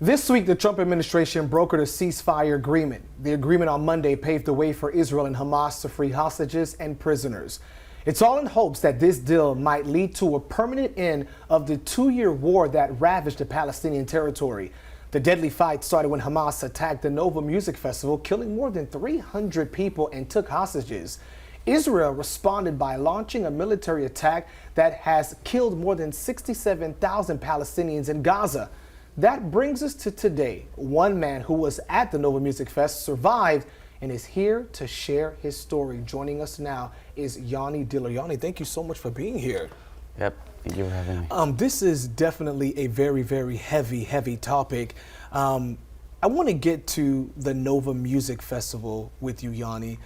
This week, the Trump administration brokered a ceasefire agreement. The agreement on Monday paved the way for Israel and Hamas to free hostages and prisoners. It's all in hopes that this deal might lead to a permanent end of the 2-year war that ravaged the Palestinian territory. The deadly fight started when Hamas attacked the Nova Music Festival, killing more than 300 people and took hostages. Israel responded by launching a military attack that has killed more than 67,000 Palestinians in Gaza. That brings us to today. One man who was at the Nova Music Fest survived and is here to share his story. Joining us now is Yanni Diller. Yanni, thank you so much for being here. Yep, thank you for having me. This is definitely a very, very heavy topic. I want to get to the Nova Music Festival with you, Yanni.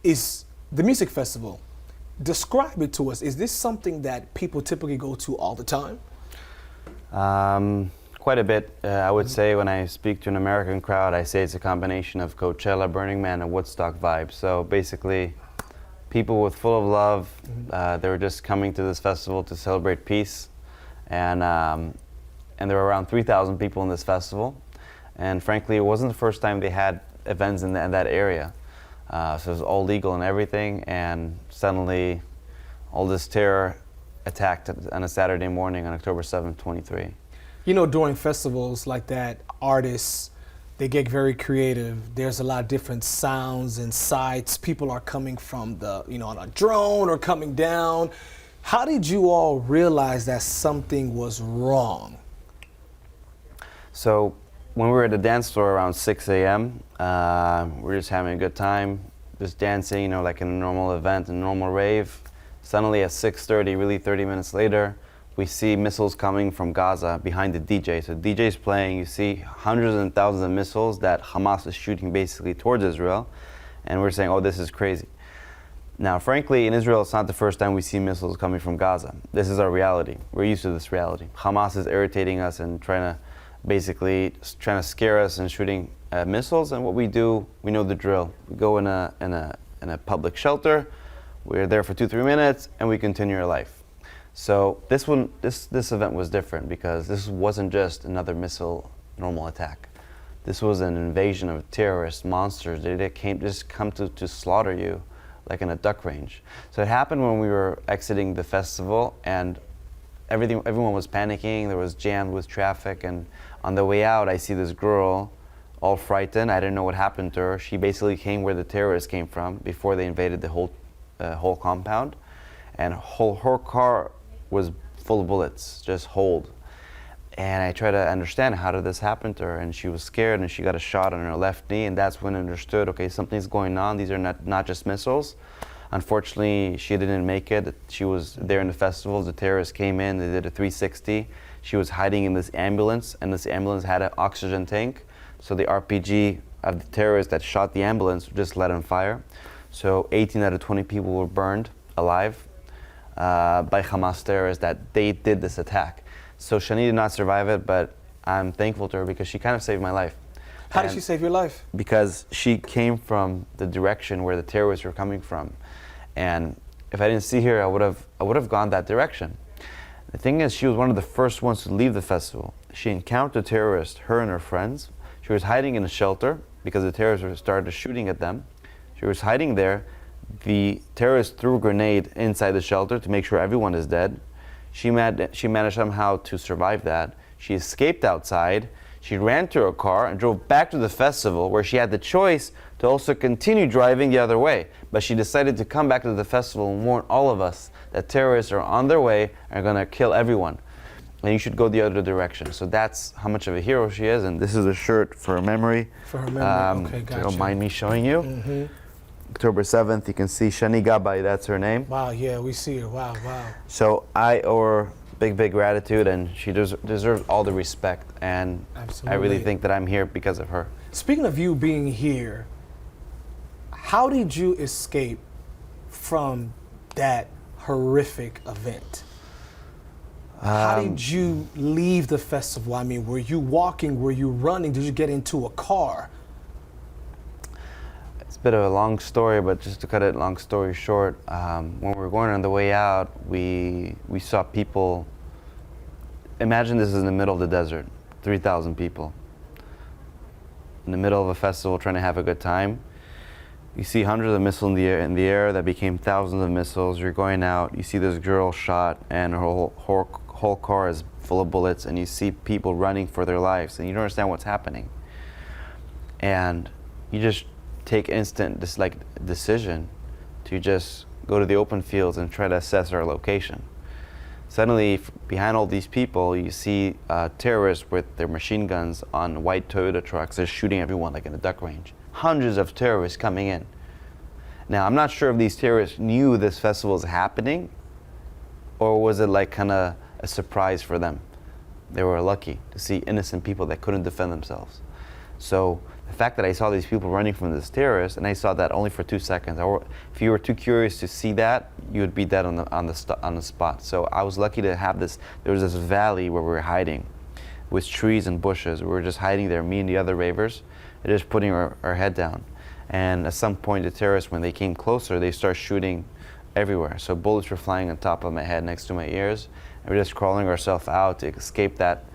Is the music festival, describe it to us. Is this something that people typically go to all the time? Quite a bit. I would say when I speak to an American crowd, I say it's a combination of Coachella, Burning Man, and Woodstock vibes. So basically, people with full of love, they were just coming to this festival to celebrate peace. And there were around 3,000 people in this festival. And frankly, it wasn't the first time they had events in that area. So it was all legal and everything. And suddenly, all this terror attacked on a Saturday morning on October 7th, 23. You know, during festivals like that, artists, they get very creative. There's a lot of different sounds and sights. People are coming from on a drone or coming down. How did you all realize that something was wrong? So when we were at the dance floor around 6 a.m., we were just having a good time, just dancing, like in a normal event, a normal rave. Suddenly at 6:30, really 30 minutes later, we see missiles coming from Gaza behind the DJ. So the DJ's playing, you see hundreds and thousands of missiles that Hamas is shooting basically towards Israel. And we're saying, oh, this is crazy. Now, frankly, in Israel, it's not the first time we see missiles coming from Gaza. This is our reality. We're used to this reality. Hamas is irritating us and trying to scare us and shooting missiles. And what we do, we know the drill. We go in a public shelter. We're there for 2-3 minutes, and we continue our life. So this event was different because this wasn't just another missile normal attack. This was an invasion of terrorist monsters. They come to slaughter you, like in a duck range. So it happened when we were exiting the festival, and everyone was panicking. There was jammed with traffic, and on the way out, I see this girl, all frightened. I didn't know what happened to her. She basically came where the terrorists came from before they invaded the whole compound, and her car was full of bullets, just holed. And I tried to understand, how did this happen to her? And she was scared, and she got a shot on her left knee, and that's when I understood, okay, something's going on. These are not just missiles. Unfortunately, she didn't make it. She was there in the festival. The terrorists came in, they did a 360. She was hiding in this ambulance, and this ambulance had an oxygen tank. So the RPG of the terrorists that shot the ambulance just let them fire. So 18 out of 20 people were burned alive by Hamas terrorists that they did this attack. So Shani did not survive it, but I'm thankful to her because she kind of saved my life. How did she save your life? Because she came from the direction where the terrorists were coming from. And if I didn't see her, I would have gone that direction. The thing is, she was one of the first ones to leave the festival. She encountered terrorists, her and her friends. She was hiding in a shelter because the terrorists started shooting at them. She was hiding there. The terrorists threw a grenade inside the shelter to make sure everyone is dead. She managed somehow to survive that. She escaped outside. She ran to her car and drove back to the festival, where she had the choice to also continue driving the other way. But she decided to come back to the festival and warn all of us that terrorists are on their way and are going to kill everyone. And you should go the other direction. So that's how much of a hero she is. And this is a shirt for her memory. For her memory, okay, gotcha. Don't mind me showing you. Mm-hmm. October 7th, you can see Shani Gabay, that's her name. Wow, yeah, we see her, wow. So I owe her big gratitude, and she deserves all the respect. And absolutely. I really think that I'm here because of her. Speaking of you being here, how did you escape from that horrific event? How did you leave the festival? I mean, were you walking? Were you running? Did you get into a car? It's a bit of a long story, but just to cut it long story short, when we were going on the way out, we saw people. Imagine this is in the middle of the desert. 3,000 people in the middle of a festival trying to have a good time. You see hundreds of missiles in the air that became thousands of missiles. You're going out, you see this girl shot and her whole car is full of bullets, and you see people running for their lives and you don't understand what's happening. And you just take instant decision to just go to the open fields and try to assess our location. Suddenly, behind all these people, you see terrorists with their machine guns on white Toyota trucks. They're shooting everyone like in a duck range. Hundreds of terrorists coming in. Now, I'm not sure if these terrorists knew this festival was happening, or was it like kind of a surprise for them. They were lucky to see innocent people that couldn't defend themselves. So the fact that I saw these people running from this terrorist, and I saw that only for 2 seconds. If you were too curious to see that, you would be dead on the spot. So I was lucky to have this. There was this valley where we were hiding, with trees and bushes. We were just hiding there, me and the other ravers, and just putting our head down. And at some point, the terrorists, when they came closer, they started shooting everywhere. So bullets were flying on top of my head, next to my ears, and we're just crawling ourselves out to escape that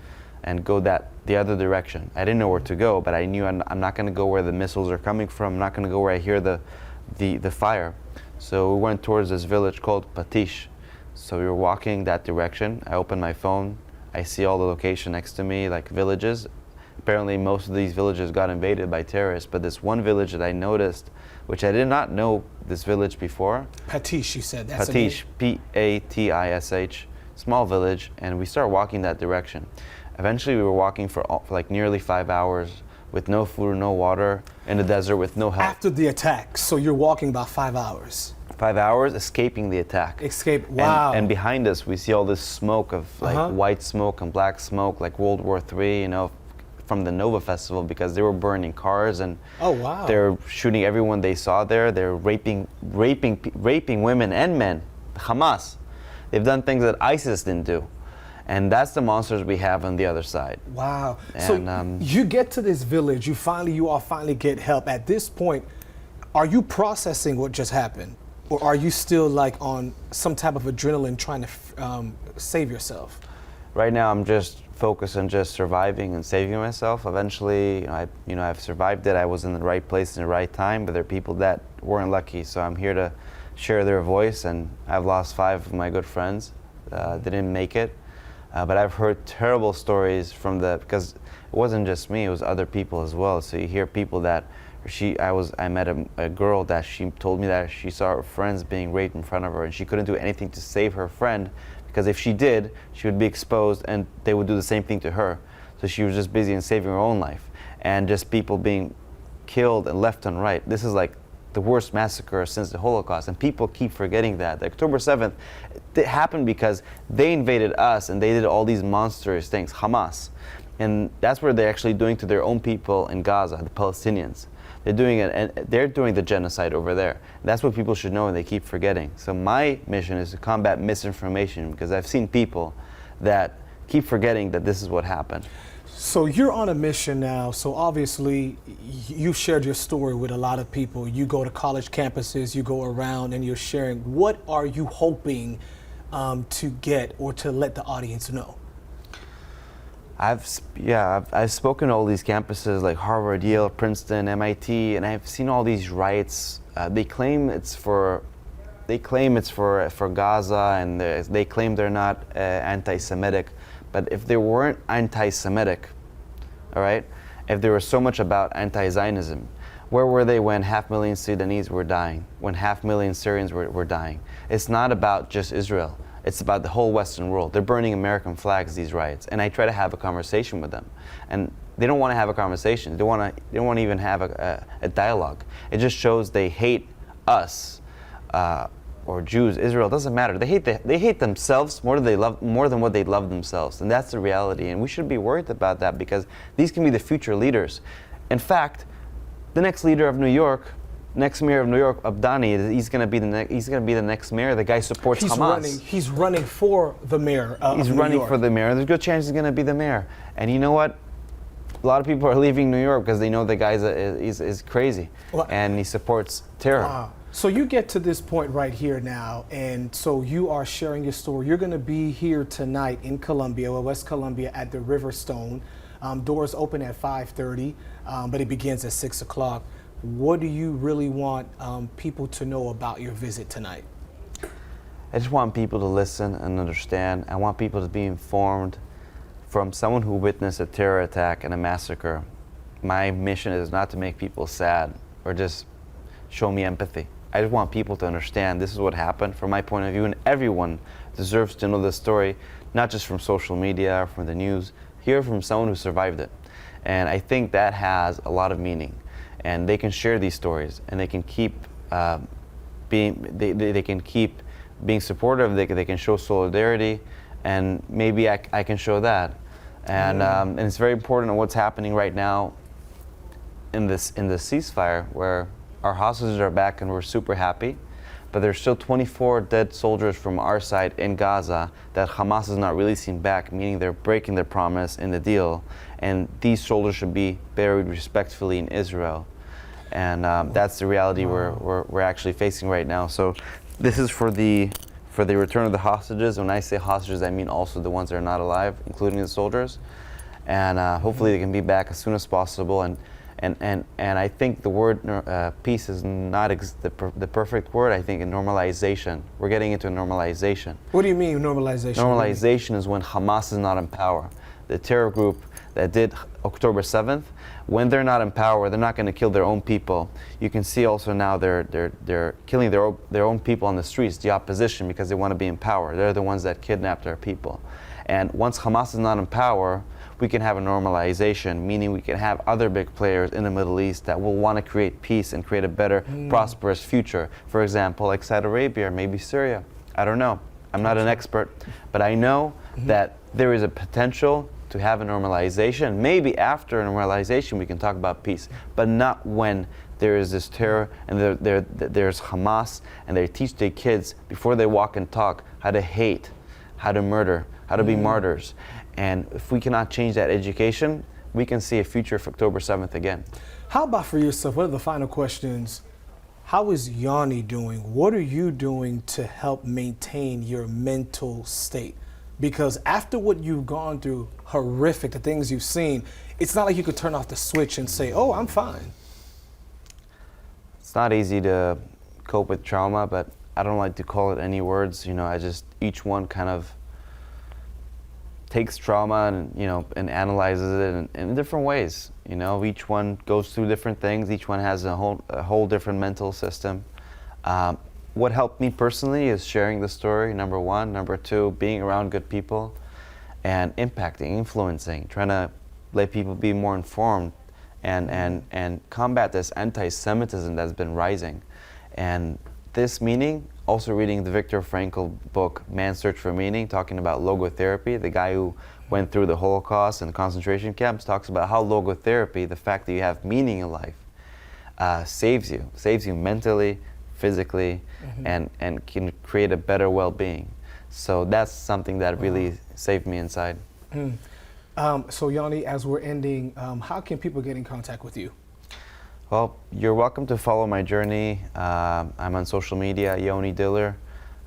and go the other direction. I didn't know where to go, but I knew I'm not going to go where the missiles are coming from. I'm not going to go where I hear the fire. So we went towards this village called Patish. So we were walking that direction. I opened my phone. I see all the location next to me, like villages. Apparently most of these villages got invaded by terrorists, but this one village that I noticed, which I did not know this village before. Patish, you said. That's Patish, P-A-T-I-S-H, small village, and we started walking that direction. Eventually we were walking for like nearly 5 hours with no food, no water, in the desert with no help. After the attack, so you're walking about 5 hours. 5 hours escaping the attack. Escape, wow. And behind us we see all this smoke of like white smoke and black smoke, like World War III, you know, from the Nova Festival, because they were burning cars and they're shooting everyone they saw there. They're raping women and men. Hamas. They've done things that ISIS didn't do. And that's the monsters we have on the other side. Wow. And, so you get to this village, you all finally get help. At this point, are you processing what just happened? Or are you still like on some type of adrenaline trying to save yourself? Right now I'm just focused on just surviving and saving myself. Eventually, I've survived it. I was in the right place in the right time, but there are people that weren't lucky. So I'm here to share their voice, and I've lost 5 of my good friends. They didn't make it. But I've heard terrible stories because it wasn't just me, it was other people as well. So you hear people that I met a girl that she told me that she saw her friends being raped in front of her, and she couldn't do anything to save her friend, because if she did, she would be exposed and they would do the same thing to her. So she was just busy in saving her own life, and just people being killed and left and right. This is like the worst massacre since the Holocaust, and people keep forgetting that. October 7th, it happened because they invaded us and they did all these monstrous things, Hamas. And that's what they're actually doing to their own people in Gaza, the Palestinians. They're doing it, and they're doing the genocide over there. That's what people should know, and they keep forgetting. So my mission is to combat misinformation, because I've seen people that keep forgetting that this is what happened. So you're on a mission now. So obviously you shared your story with a lot of people. You go to college campuses, you go around and you're sharing. What are you hoping to get or to let the audience know? I've spoken to all these campuses like Harvard, Yale, Princeton, MIT, and I've seen all these riots. They claim it's for Gaza, and they claim they're not anti-Semitic. But if they weren't anti-Semitic, all right, if there was so much about anti-Zionism, where were they when 500,000 Sudanese were dying, when 500,000 Syrians were dying? It's not about just Israel. It's about the whole Western world. They're burning American flags, these riots. And I try to have a conversation with them. And they don't want to have a conversation. They don't want to even have a dialogue. It just shows they hate us, or Jews, Israel, it doesn't matter. They hate themselves more than what they love themselves. And that's the reality. And we should be worried about that, because these can be the future leaders. In fact, the next leader of New York, next mayor of New York, Abdani, he's going to be the next mayor. The guy supports Hamas. He's running for the mayor of New York. He's running for the mayor. There's a good chance he's going to be the mayor. And you know what? A lot of people are leaving New York because they know the guy is crazy, and he supports terror. Wow. So you get to this point right here now, and so you are sharing your story. You're going to be here tonight in Columbia, West Columbia, at the Riverstone. Doors open at 5:30, but it begins at 6 o'clock. What do you really want people to know about your visit tonight? I just want people to listen and understand. I want people to be informed from someone who witnessed a terror attack and a massacre. My mission is not to make people sad or just show me empathy. I just want people to understand this is what happened from my point of view, and everyone deserves to know this story, not just from social media or from the news, hear from someone who survived it. And I think that has a lot of meaning. And they can share these stories, and they can keep they can keep being supportive. They can show solidarity, and maybe I can show that. And it's very important on what's happening right now in the ceasefire, where our hostages are back and we're super happy, but there's still 24 dead soldiers from our side in Gaza that Hamas is not releasing back, meaning they're breaking their promise in the deal, and these soldiers should be buried respectfully in Israel. And that's the reality we're actually facing right now. So this is for the return of the hostages. When I say hostages, I mean also the ones that are not alive, including the soldiers. And hopefully they can be back as soon as possible. And I think the word peace is not the perfect word. I think in normalization. We're getting into normalization. What do you mean normalization? Normalization is when Hamas is not in power. The terror group that did October 7th, when they're not in power, they're not going to kill their own people. You can see also now they're killing their own people on the streets, the opposition, because they want to be in power. They're the ones that kidnapped our people. And once Hamas is not in power, we can have a normalization, meaning we can have other big players in the Middle East that will want to create peace and create a better, prosperous future. For example, like Saudi Arabia or maybe Syria. I don't know. I'm not an expert, but I know that there is a potential to have a normalization. Maybe after normalization we can talk about peace, but not when there is this terror and there's Hamas, and they teach their kids before they walk and talk how to hate, how to murder, how to be martyrs. And if we cannot change that education, we can see a future of October 7th again. How about for yourself? What are the final questions? How is Yanni doing? What are you doing to help maintain your mental state? Because after what you've gone through, horrific, the things you've seen, it's not like you could turn off the switch and say, oh, I'm fine. It's not easy to cope with trauma, but I don't like to call it any words. You know, each one kind of takes trauma and analyzes it in different ways. You know, each one goes through different things. Each one has a whole different mental system. What helped me personally is sharing the story, number one. Number two, being around good people and impacting, influencing, trying to let people be more informed and combat this anti-Semitism that's been rising. And this meaning, also reading the Viktor Frankl book, Man's Search for Meaning, talking about logotherapy, the guy who went through the Holocaust and the concentration camps, talks about how logotherapy, the fact that you have meaning in life, saves you mentally, physically, and can create a better well-being. So that's something that really saved me inside. So Yanni, as we're ending, how can people get in contact with you? Well, you're welcome to follow my journey. I'm on social media, Yoni Diller.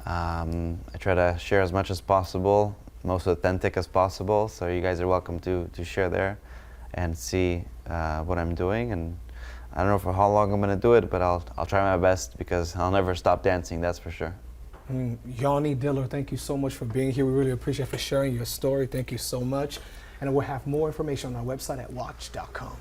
I try to share as much as possible, most authentic as possible. So you guys are welcome to share there and see what I'm doing. And I don't know for how long I'm going to do it, but I'll try my best, because I'll never stop dancing, that's for sure. Yanni Diller, thank you so much for being here. We really appreciate for sharing your story. Thank you so much. And we'll have more information on our website at WACH.com.